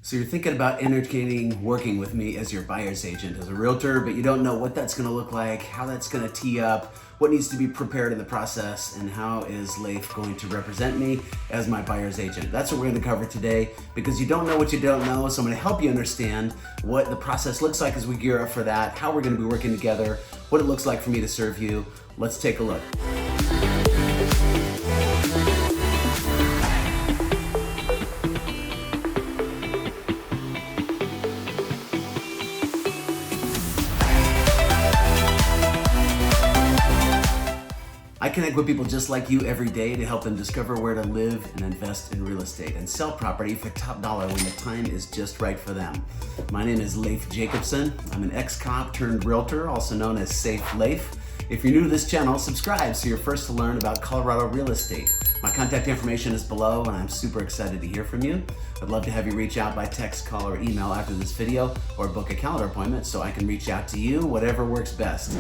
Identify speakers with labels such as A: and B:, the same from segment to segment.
A: So you're thinking about entertaining working with me as your buyer's agent, as a realtor, but you don't know what that's gonna look like, how that's gonna tee up, what needs to be prepared in the process, and how is Leif going to represent me as my buyer's agent. That's what we're gonna cover today, because you don't know what you don't know, so I'm gonna help you understand what the process looks like as we gear up for that, how we're gonna be working together, what it looks like for me to serve you. Let's take a look. I connect with people just like you every day to help them discover where to live and invest in real estate and sell property for top dollar when the time is just right for them. My name is Leif Jacobson. I'm an ex-cop turned realtor, also known as Safe Leif. If you're new to this channel, subscribe so you're first to learn about Colorado real estate. My contact information is below, and I'm super excited to hear from you. I'd love to have you reach out by text, call, or email after this video, or book a calendar appointment so I can reach out to you, whatever works best.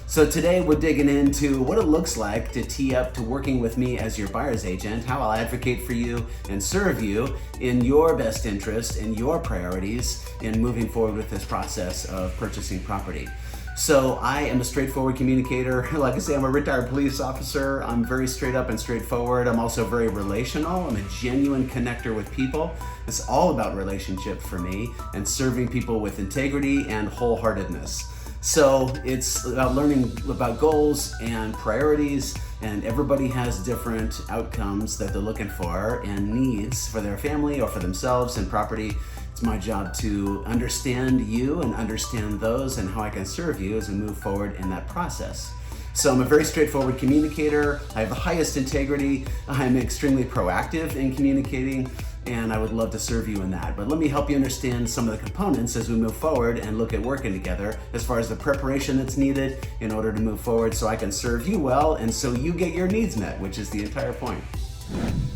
A: So today we're digging into what it looks like to tee up to working with me as your buyer's agent, how I'll advocate for you and serve you in your best interest and your priorities in moving forward with this process of purchasing property. So I am a straightforward communicator. Like I say, I'm a retired police officer. I'm very straight up and straightforward. I'm also very relational. I'm a genuine connector with people. It's all about relationship for me and serving people with integrity and wholeheartedness. So it's about learning about goals and priorities, and everybody has different outcomes that they're looking for and needs for their family or for themselves and property. It's my job to understand you and understand those and how I can serve you as we move forward in that process. So I'm a very straightforward communicator. I have the highest integrity. I'm extremely proactive in communicating, and I would love to serve you in that. But let me help you understand some of the components as we move forward and look at working together as far as the preparation that's needed in order to move forward so I can serve you well and so you get your needs met, which is the entire point.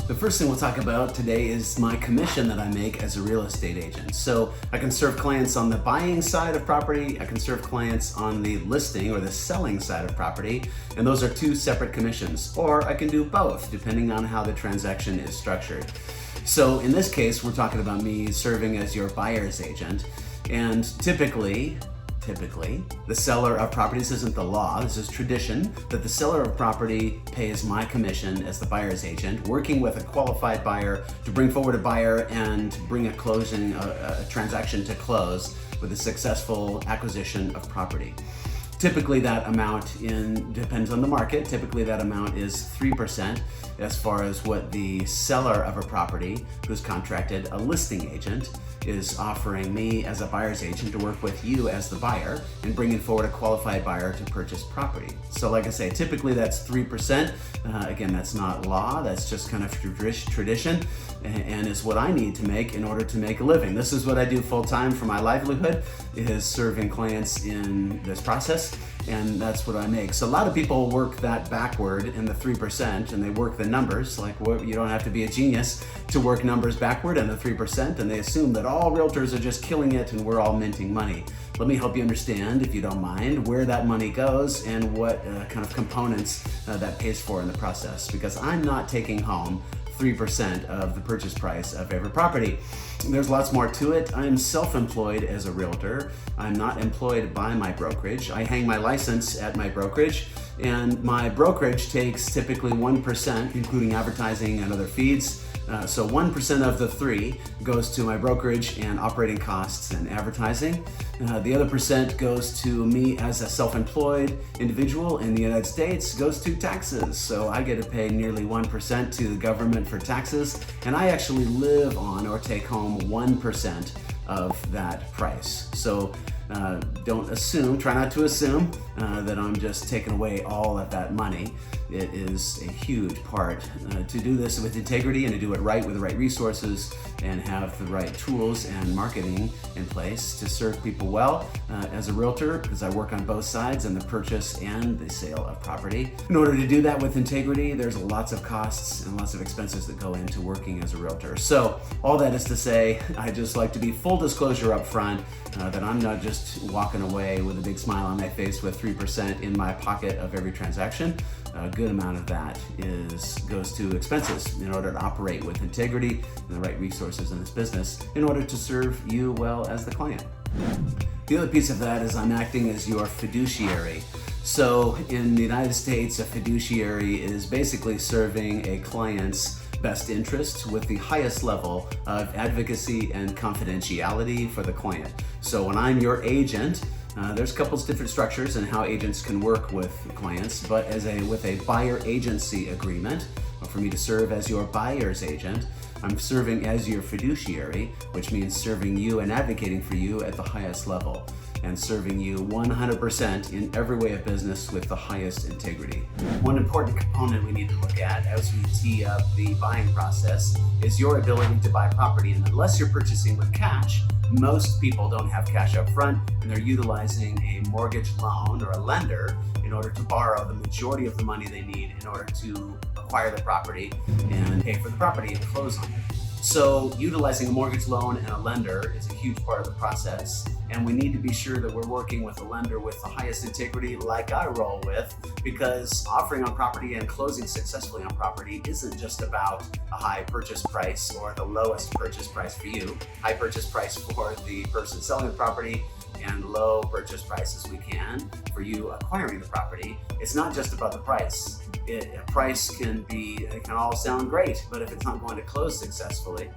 A: The first thing we'll talk about today is my commission that I make as a real estate agent. So I can serve clients on the buying side of property, I can serve clients on the listing or the selling side of property, and those are two separate commissions. Or I can do both, depending on how the transaction is structured. So in this case, we're talking about me serving as your buyer's agent, and typically, the seller of property, this isn't the law, this is tradition, that the seller of property pays my commission as the buyer's agent, working with a qualified buyer to bring forward a buyer and bring a transaction to close with a successful acquisition of property. Typically that amount depends on the market. Typically that amount is 3% as far as what the seller of a property who's contracted a listing agent is offering me as a buyer's agent to work with you as the buyer and bringing forward a qualified buyer to purchase property. So like I say, typically that's 3%. Again, that's not law, that's just kind of tradition, and it's what I need to make in order to make a living. This is what I do full time for my livelihood, is serving clients in this process, and that's what I make. So a lot of people work that backward in the 3%, and they work the numbers, like you don't have to be a genius to work numbers backward in the 3%, and they assume that all realtors are just killing it and we're all minting money. Let me help you understand, if you don't mind, where that money goes and what kind of components that pays for in the process, because I'm not taking home 3% of the purchase price of every property. There's lots more to it. I'm self-employed as a realtor. I'm not employed by my brokerage. I hang my license at my brokerage, and my brokerage takes typically 1%, including advertising and other fees. So 1% of the 3 goes to my brokerage and operating costs and advertising. The other percent goes to me as a self-employed individual in the United States, goes to taxes. So I get to pay nearly 1% to the government for taxes, and I actually live on or take home 1% of that price. So don't assume, try not to assume that I'm just taking away all of that money. It is a huge part to do this with integrity and to do it right with the right resources and have the right tools and marketing in place to serve people well as a realtor, because I work on both sides, in the purchase and the sale of property. In order to do that with integrity, there's lots of costs and lots of expenses that go into working as a realtor. So all that is to say, I just like to be full disclosure up front that I'm not just just walking away with a big smile on my face with 3% in my pocket of every transaction. A good amount of that goes to expenses in order to operate with integrity and the right resources in this business in order to serve you well as the client. The other piece of that is I'm acting as your fiduciary. So in the United States, a fiduciary is basically serving a client's best interests with the highest level of advocacy and confidentiality for the client. So when I'm your agent, there's a couple of different structures and how agents can work with clients, but with a buyer agency agreement, for me to serve as your buyer's agent, I'm serving as your fiduciary, which means serving you and advocating for you at the highest level and serving you 100% in every way of business with the highest integrity. One important component we need to look at as we tee up the buying process is your ability to buy property. And unless you're purchasing with cash, most people don't have cash up front and they're utilizing a mortgage loan or a lender in order to borrow the majority of the money they need in order to acquire the property and pay for the property and close on it. So utilizing a mortgage loan and a lender is a huge part of the process, and we need to be sure that we're working with a lender with the highest integrity like I roll with, because offering on property and closing successfully on property isn't just about a high purchase price or the lowest purchase price for you, high purchase price for the person selling the property and low purchase price as we can for you acquiring the property. It's not just about the price. A price can all sound great, but if it's not going to close successfully,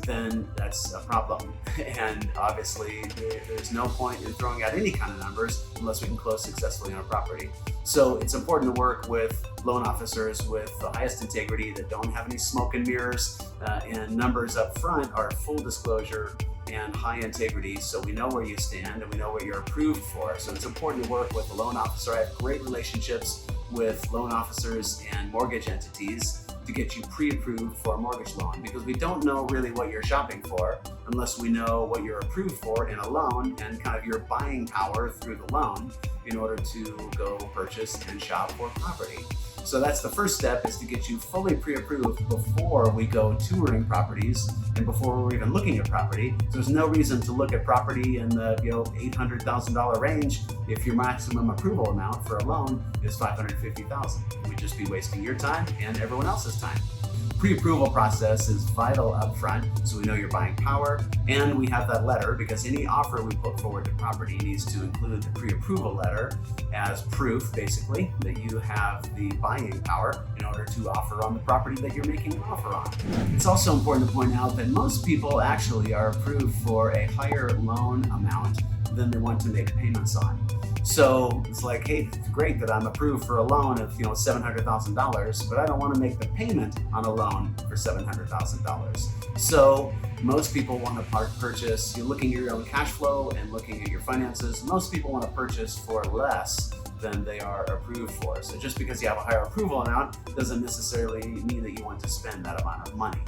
A: then that's a problem. And obviously there's no point in throwing out any kind of numbers unless we can close successfully on a property. So it's important to work with loan officers with the highest integrity that don't have any smoke and mirrors, and numbers up front are full disclosure and high integrity, so we know where you stand and we know what you're approved for. So it's important to work with a loan officer. I have great relationships with loan officers and mortgage entities to get you pre-approved for a mortgage loan, because we don't know really what you're shopping for unless we know what you're approved for in a loan and kind of your buying power through the loan in order to go purchase and shop for property. So that's the first step, is to get you fully pre-approved before we go touring properties and before we're even looking at property. So there's no reason to look at property in the $800,000 range if your maximum approval amount for a loan is $550,000. We'd just be wasting your time and everyone else's time. Pre-approval process is vital up front, so we know your buying power, and we have that letter, because any offer we put forward to property needs to include the pre-approval letter as proof, basically, that you have the buying power in order to offer on the property that you're making an offer on. It's also important to point out that most people actually are approved for a higher loan amount than they want to make payments on. So it's like, hey, it's great that I'm approved for a loan of $700,000, but I don't want to make the payment on a loan for $700,000. So most people want to purchase, you're looking at your own cash flow and looking at your finances, most people want to purchase for less than they are approved for. So just because you have a higher approval amount doesn't necessarily mean that you want to spend that amount of money.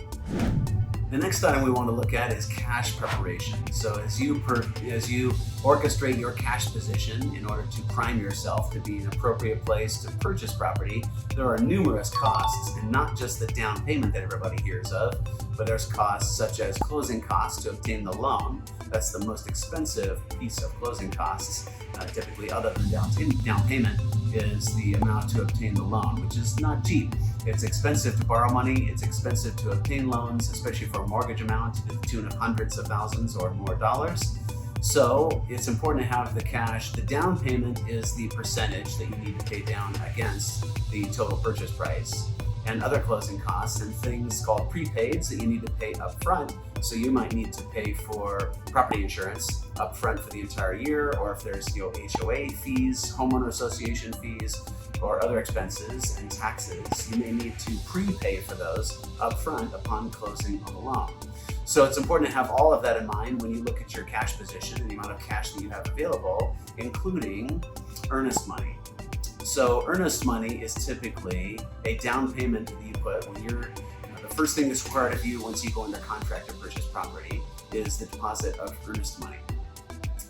A: The next item we want to look at is cash preparation. So as you orchestrate your cash position in order to prime yourself to be an appropriate place to purchase property, there are numerous costs, and not just the down payment that everybody hears of, but there's costs such as closing costs to obtain the loan. That's the most expensive piece of closing costs. Typically, other than down payment, is the amount to obtain the loan, which is not cheap. It's expensive to borrow money. It's expensive to obtain loans, especially for a mortgage amount to the tune of hundreds of thousands or more dollars. So it's important to have the cash. The down payment is the percentage that you need to pay down against the total purchase price, and other closing costs and things called prepaids that you need to pay up front. So you might need to pay for property insurance up front for the entire year, or if there's HOA fees, homeowner association fees, or other expenses and taxes, you may need to prepay for those up front upon closing on the loan. So it's important to have all of that in mind when you look at your cash position and the amount of cash that you have available, including earnest money. So earnest money is typically a down payment that you put when you're, the first thing that's required of you once you go under contract to purchase property is the deposit of earnest money.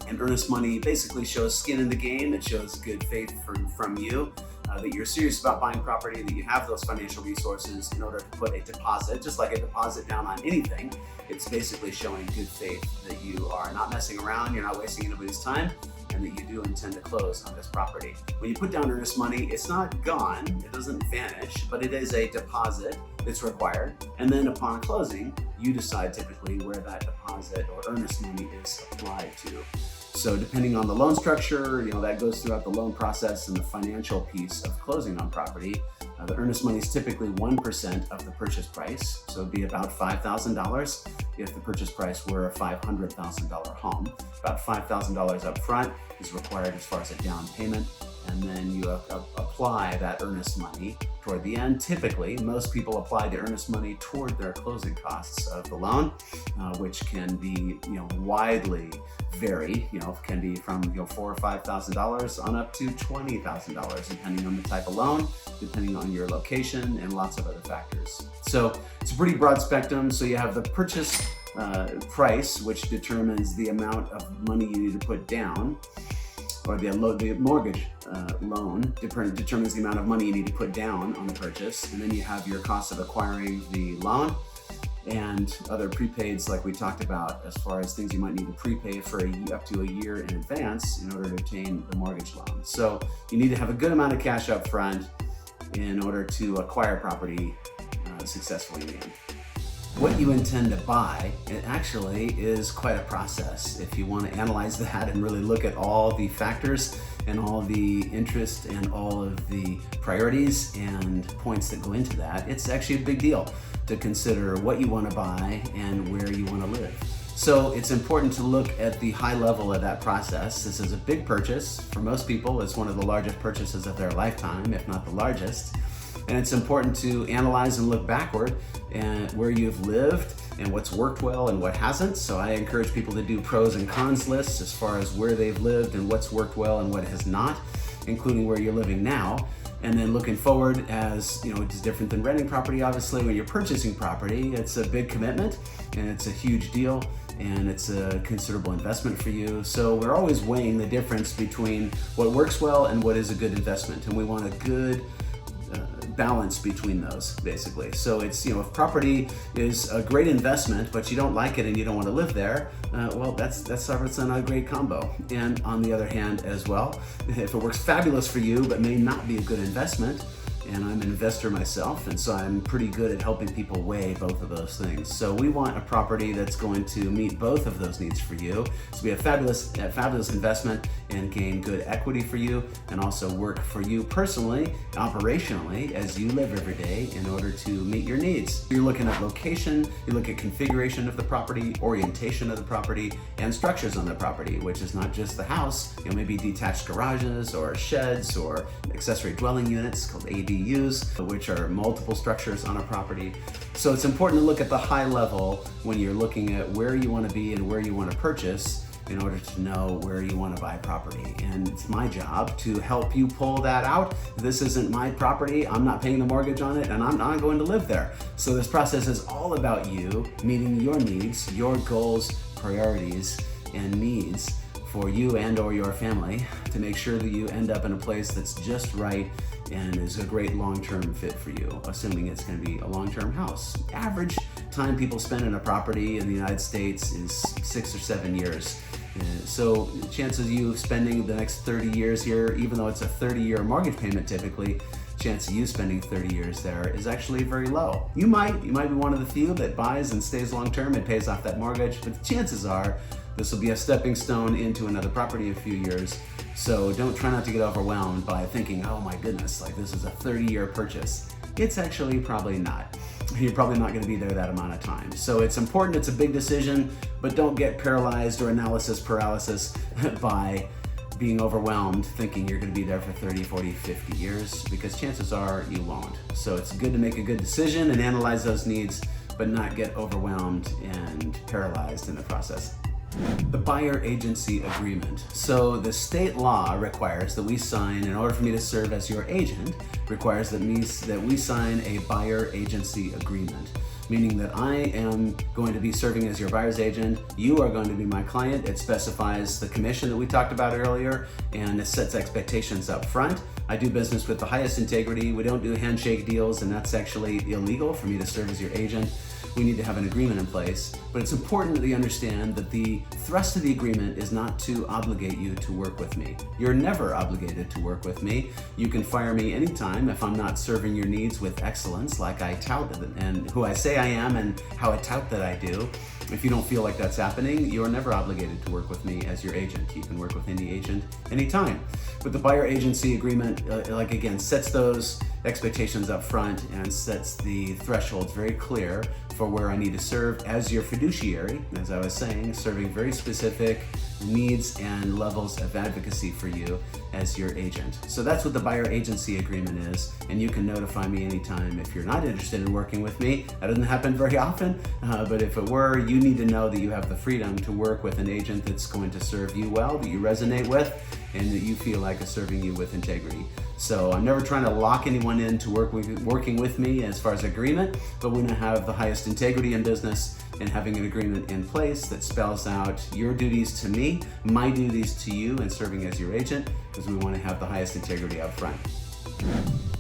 A: And earnest money basically shows skin in the game. It shows good faith from you. that you're serious about buying property, that you have those financial resources in order to put a deposit, just like a deposit down on anything. It's basically showing good faith that you are not messing around, you're not wasting anybody's time, and that you do intend to close on this property. When you put down earnest money, it's not gone, it doesn't vanish, but it is a deposit that's required. And then upon closing, you decide typically where that deposit or earnest money is applied to. So depending on the loan structure, that goes throughout the loan process and the financial piece of closing on property. The earnest money is typically 1% of the purchase price, so it'd be about $5,000 if the purchase price were a $500,000 home. About $5,000 up front is required as far as a down payment, and then you apply that earnest money toward the end. Typically, most people apply the earnest money toward their closing costs of the loan, which can be widely vary. Can be from $4,000 or $5,000 on up to $20,000, depending on the type of loan, depending on your location, and lots of other factors. So it's a pretty broad spectrum. So you have the purchase price, which determines the amount of money you need to put down, or the mortgage loan determines the amount of money you need to put down on the purchase. And then you have your cost of acquiring the loan and other prepaids like we talked about, as far as things you might need to prepay for up to a year in advance in order to obtain the mortgage loan. So you need to have a good amount of cash up front in order to acquire property successfully in the end. What you intend to buy, it actually is quite a process. If you want to analyze that and really look at all the factors and all the interest and all of the priorities and points that go into that, it's actually a big deal to consider what you want to buy and where you want to live. So it's important to look at the high level of that process. This is a big purchase. For most people, it's one of the largest purchases of their lifetime, if not the largest. And it's important to analyze and look backward and where you've lived and what's worked well and what hasn't. So I encourage people to do pros and cons lists as far as where they've lived and what's worked well and what has not, including where you're living now. And then looking forward, as it's different than renting property. Obviously, when you're purchasing property, it's a big commitment and it's a huge deal and it's a considerable investment for you. So we're always weighing the difference between what works well and what is a good investment. And we want a good balance between those, basically. So it's, if property is a great investment, but you don't like it and you don't want to live there, well, that's not a great combo. And on the other hand as well, if it works fabulous for you, but may not be a good investment, and I'm an investor myself, and so I'm pretty good at helping people weigh both of those things. So we want a property that's going to meet both of those needs for you. So be a fabulous investment and gain good equity for you, and also work for you personally, operationally, as you live every day in order to meet your needs. You're looking at location, you look at configuration of the property, orientation of the property, and structures on the property, which is not just the house, maybe detached garages or sheds or accessory dwelling units called ADUs, which are multiple structures on a property. So it's important to look at the high level when you're looking at where you want to be and where you want to purchase in order to know where you want to buy property. And it's my job to help you pull that out. This isn't my property, I'm not paying the mortgage on it, and I'm not going to live there. So this process is all about you meeting your needs, your goals, priorities, and needs for you and or your family to make sure that you end up in a place that's just right and is a great long-term fit for you, assuming it's going to be a long-term house. Average time people spend in a property in the United States is 6 or 7 years. So chances of you spending the next 30 years here, even though it's a 30-year mortgage payment typically, chance of you spending 30 years there is actually very low. You might be one of the few that buys and stays long-term and pays off that mortgage, but the chances are this will be a stepping stone into another property in a few years. So try not to get overwhelmed by thinking, oh my goodness, like this is a 30-year purchase. It's actually probably not. You're probably not going to be there that amount of time. So it's important, it's a big decision, but don't get paralyzed or analysis paralysis by being overwhelmed thinking you're going to be there for 30, 40, 50 years, because chances are you won't. So it's good to make a good decision and analyze those needs, but not get overwhelmed and paralyzed in the process. The buyer agency agreement. So the state law requires that we sign, in order for me to serve as your agent, requires that we sign a buyer agency agreement. meaning that I am going to be serving as your buyer's agent. You are going to be my client. It specifies the commission that we talked about earlier, and it sets expectations up front. I do business with the highest integrity. We don't do handshake deals, and that's actually illegal for me to serve as your agent. We need to have an agreement in place, but it's important that you understand that the thrust of the agreement is not to obligate you to work with me. You're never obligated to work with me. You can fire me anytime if I'm not serving your needs with excellence like I tout and who I say I am and how I tout that I do. If you don't feel like that's happening, you're never obligated to work with me as your agent. You can work with any agent anytime. But the buyer agency agreement, again, sets those expectations up front and sets the thresholds very clear for where I need to serve as your fiduciary, as I was saying, serving very specific needs and levels of advocacy for you as your agent. So that's what the buyer agency agreement is, and you can notify me anytime if you're not interested in working with me. That doesn't happen very often, but if it were, you need to know that you have the freedom to work with an agent that's going to serve you well, that you resonate with, and that you feel like is serving you with integrity. So I'm never trying to lock anyone into working with me as far as agreement, but when I have the highest integrity in business and having an agreement in place that spells out your duties to me, my duties to you, and serving as your agent, because we want to have the highest integrity up front.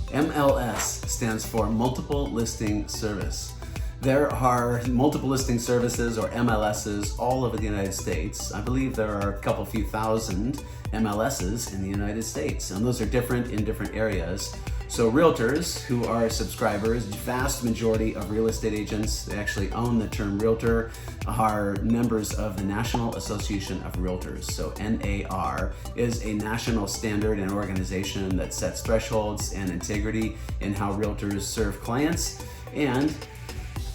A: MLS stands for Multiple Listing Service. There are multiple listing services, or MLSs, all over the United States. I believe there are a few thousand MLSs in the United States, and those are different in different areas. So realtors who are subscribers, vast majority of real estate agents that actually own the term realtor are members of the National Association of Realtors. So NAR is a national standard and organization that sets thresholds and integrity in how realtors serve clients and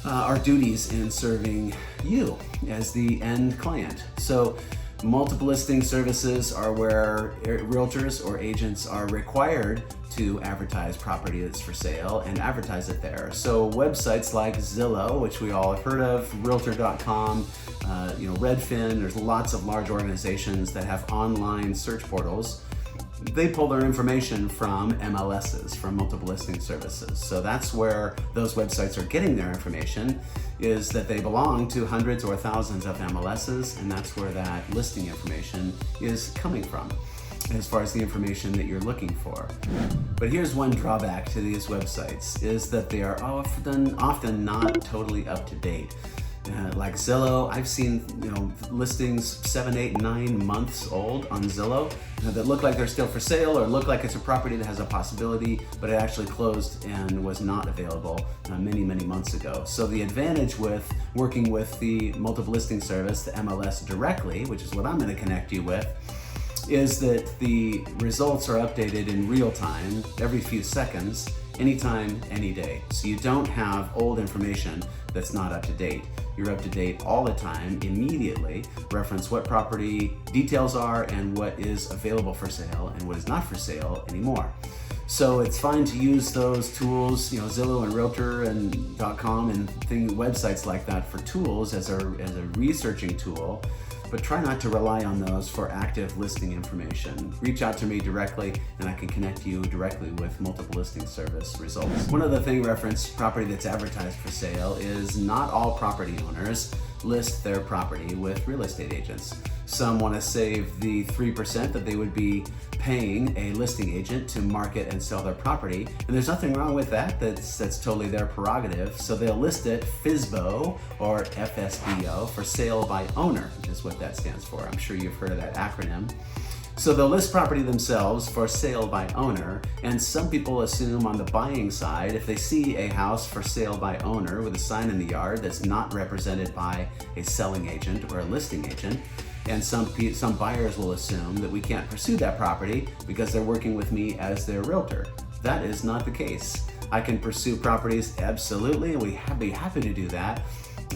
A: our duties in serving you as the end client. So multiple listing services are where realtors or agents are required to advertise property that's for sale and advertise it there. So websites like Zillow, which we all have heard of, Realtor.com, Redfin, there's lots of large organizations that have online search portals. They pull their information from MLSs, from multiple listing services. So that's where those websites are getting their information, is that they belong to hundreds or thousands of MLSs, and that's where that listing information is coming from, as far as the information that you're looking for. But here's one drawback to these websites, is that they are often not totally up to date. Like Zillow, I've seen listings 7, 8, 9 months old on Zillow that look like they're still for sale, or look like it's a property that has a possibility, but it actually closed and was not available many months ago. So the advantage with working with the multiple listing service, the MLS directly, which is what I'm going to connect you with, is that the results are updated in real time, every few seconds, anytime, any day. So you don't have old information that's not up to date. You're up to date all the time, immediately, reference what property details are and what is available for sale and what is not for sale anymore. So it's fine to use those tools, Zillow and Realtor and .com and websites like that for tools as a researching tool, but try not to rely on those for active listing information. Reach out to me directly and I can connect you directly with multiple listing service results. One other thing, reference property that's advertised for sale, is not all property owners list their property with real estate agents. Some want to save the 3% that they would be paying a listing agent to market and sell their property, and there's nothing wrong with that. That's totally their prerogative. So they'll list it FSBO or FSBO, for sale by owner, which is what that stands for. I'm sure you've heard of that acronym. So they'll list property themselves for sale by owner, and some people assume on the buying side, if they see a house for sale by owner with a sign in the yard that's not represented by a selling agent or a listing agent, and some buyers will assume that we can't pursue that property because they're working with me as their realtor. That is not the case. I can pursue properties, absolutely, and we'd be happy to do that.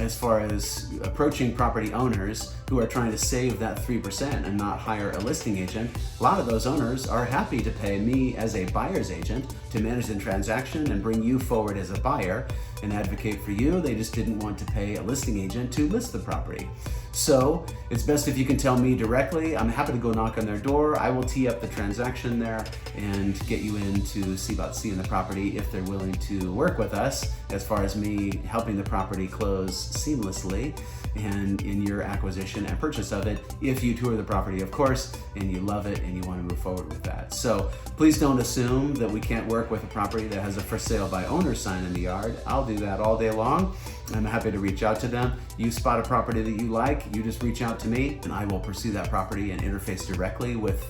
A: As far as approaching property owners who are trying to save that 3% and not hire a listing agent, a lot of those owners are happy to pay me as a buyer's agent to manage the transaction and bring you forward as a buyer and advocate for you. They just didn't want to pay a listing agent to list the property. So it's best if you can tell me directly. I'm happy to go knock on their door. I will tee up the transaction there and get you in to see about seeing the property if they're willing to work with us as far as me helping the property close seamlessly and in your acquisition and purchase of it, if you tour the property, of course, and you love it and you want to move forward with that. So please don't assume that we can't work with a property that has a for sale by owner sign in the yard. I'll do that all day long. I'm happy to reach out to them. You spot a property that you like, you just reach out to me and I will pursue that property and interface directly with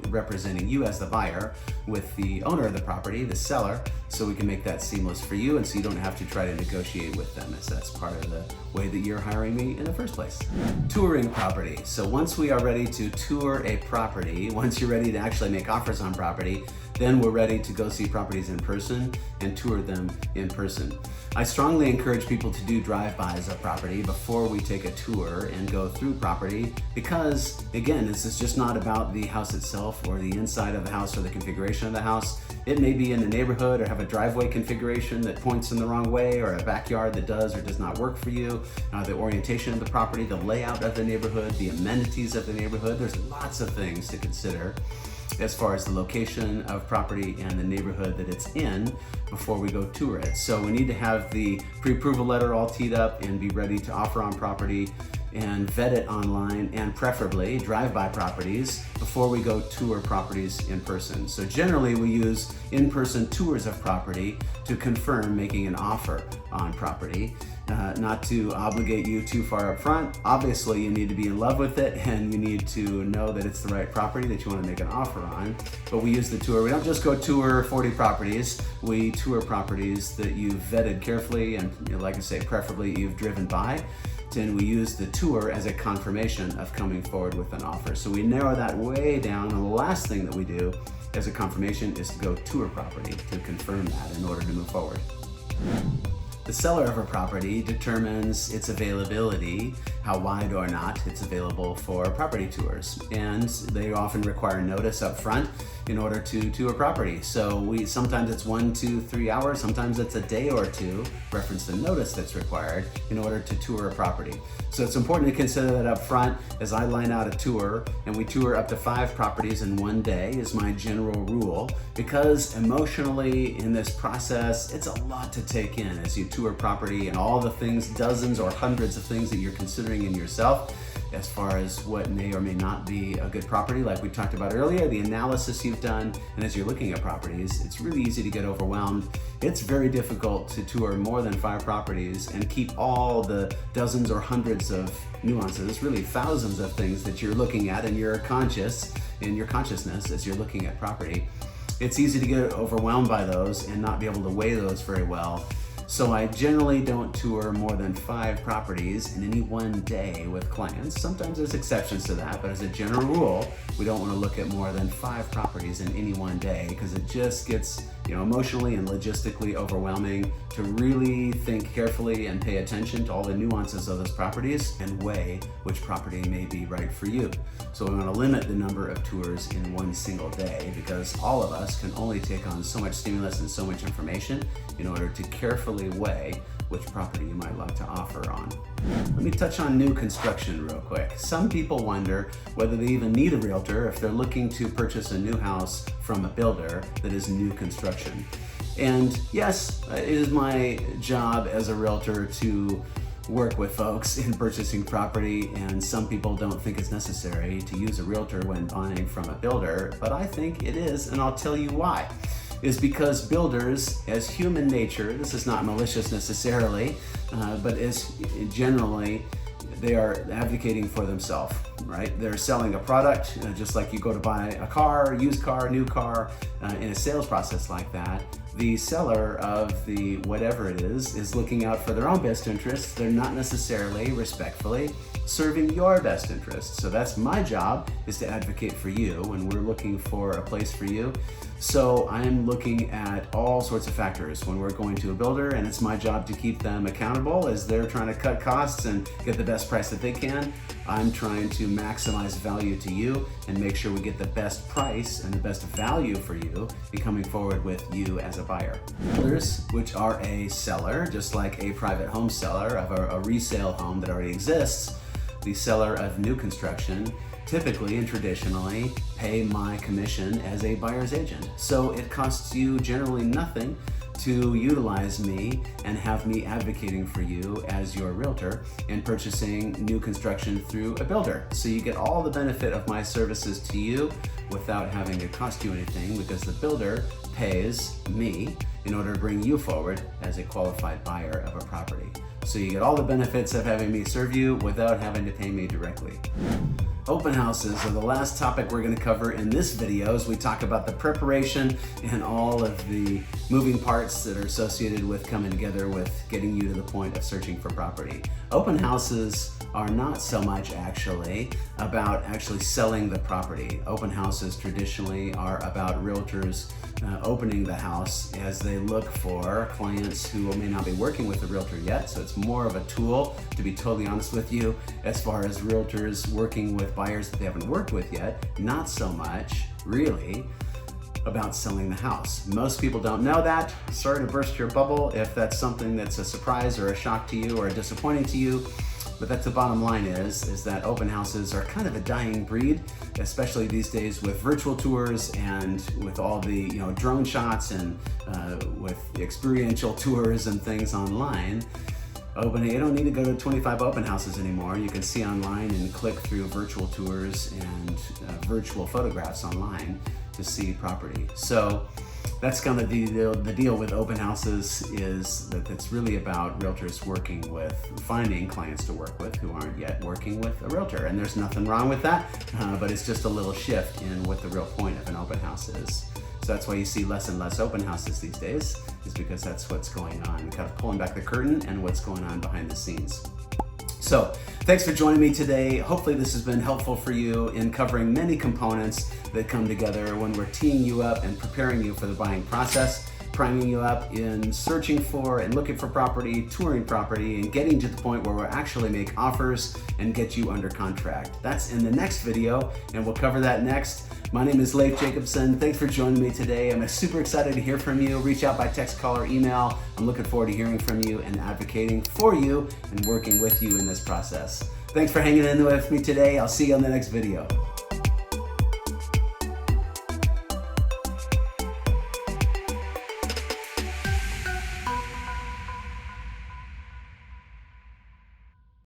A: representing you as the buyer with the owner of the property, the seller, so we can make that seamless for you and so you don't have to try to negotiate with them, as that's part of the way that you're hiring me in the first place. Touring property. So once we are ready to tour a property, once you're ready to actually make offers on property, then we're ready to go see properties in person and tour them in person. I strongly encourage people to do drive-bys of property before we take a tour and go through property because, again, this is just not about the house itself or the inside of the house or the configuration of the house. It may be in the neighborhood or have a driveway configuration that points in the wrong way or a backyard that does or does not work for you, the orientation of the property, the layout of the neighborhood, the amenities of the neighborhood. There's lots of things to consider as far as the location of property and the neighborhood that it's in before we go tour it. So we need to have the pre-approval letter all teed up and be ready to offer on property and vet it online and preferably drive-by properties before we go tour properties in person. So generally we use in-person tours of property to confirm making an offer on property. Not to obligate you too far up front. Obviously, you need to be in love with it and you need to know that it's the right property that you want to make an offer on. But we use the tour. We don't just go tour 40 properties. We tour properties that you've vetted carefully and, like I say, preferably you've driven by. And we use the tour as a confirmation of coming forward with an offer. So we narrow that way down, and the last thing that we do as a confirmation is to go tour property to confirm that in order to move forward. The seller of a property determines its availability, how wide or not it's available for property tours. And they often require notice up front in order to tour a property. So sometimes it's 1, 2, 3 hours, sometimes it's a day or two, reference the notice that's required in order to tour a property. So it's important to consider that up front as I line out a tour, and we tour up to 5 properties in one day is my general rule, because emotionally in this process, it's a lot to take in as you tour property and all the things, dozens or hundreds of things that you're considering in yourself as far as what may or may not be a good property, like we talked about earlier, the analysis you've done, and as you're looking at properties, it's really easy to get overwhelmed. It's very difficult to tour more than 5 properties and keep all the dozens or hundreds of nuances, really thousands of things that you're looking at in your consciousness as you're looking at property. It's easy to get overwhelmed by those and not be able to weigh those very well. So I generally don't tour more than 5 properties in any one day with clients. Sometimes there's exceptions to that, but as a general rule, we don't want to look at more than 5 properties in any one day because it just gets, emotionally and logistically overwhelming to really think carefully and pay attention to all the nuances of those properties and weigh which property may be right for you. So we want to limit the number of tours in one single day because all of us can only take on so much stimulus and so much information in order to carefully weigh which property you might like to offer on. Let me touch on new construction real quick. Some people wonder whether they even need a realtor if they're looking to purchase a new house from a builder that is new construction. And yes, it is my job as a realtor to work with folks in purchasing property, and some people don't think it's necessary to use a realtor when buying from a builder, but I think it is, and I'll tell you why. Is because builders, as human nature, this is not malicious necessarily, but as generally, they are advocating for themselves, right? They're selling a product, just like you go to buy a car, used car, new car, in a sales process like that. The seller of the whatever it is looking out for their own best interests. They're not necessarily, respectfully, serving your best interests. So that's my job, is to advocate for you when we're looking for a place for you. So I'm looking at all sorts of factors when we're going to a builder, and it's my job to keep them accountable as they're trying to cut costs and get the best price that they can. I'm trying to maximize value to you and make sure we get the best price and the best value for you in coming forward with you as a buyer. Builders, which are a seller, just like a private home seller of a resale home that already exists, the seller of new construction, typically and traditionally pay my commission as a buyer's agent. So it costs you generally nothing to utilize me and have me advocating for you as your realtor and purchasing new construction through a builder. So you get all the benefit of my services to you without having to cost you anything, because the builder pays me in order to bring you forward as a qualified buyer of a property. So you get all the benefits of having me serve you without having to pay me directly. Open houses are the last topic we're going to cover in this video as we talk about the preparation and all of the moving parts that are associated with coming together with getting you to the point of searching for property. Open houses are not so much actually about selling the property. Open houses traditionally are about realtors opening the house as they look for clients who may not be working with the realtor yet. So it's more of a tool, to be totally honest with you, as far as realtors working with buyers that they haven't worked with yet. Not so much, really, about selling the house. Most people don't know that. Sorry to burst your bubble if that's something that's a surprise or a shock to you or disappointing to you. But that's the bottom line is that open houses are kind of a dying breed, especially these days with virtual tours and with all the drone shots and with experiential tours and things online. You don't need to go to 25 open houses anymore. You can see online and click through virtual tours and virtual photographs online to see property. So that's kind of the deal with open houses, is that it's really about realtors working with, finding clients to work with who aren't yet working with a realtor. And there's nothing wrong with that, but it's just a little shift in what the real point of an open house is. So that's why you see less and less open houses these days, is because that's what's going on, kind of pulling back the curtain and what's going on behind the scenes. So thanks for joining me today. Hopefully this has been helpful for you in covering many components that come together when we're teeing you up and preparing you for the buying process, priming you up in searching for and looking for property, touring property, and getting to the point where we'll actually make offers and get you under contract. That's in the next video, and we'll cover that next. My name is Leif Jacobson. Thanks for joining me today. I'm super excited to hear from you. Reach out by text, call, or email. I'm looking forward to hearing from you and advocating for you and working with you in this process. Thanks for hanging in with me today. I'll see you on the next video.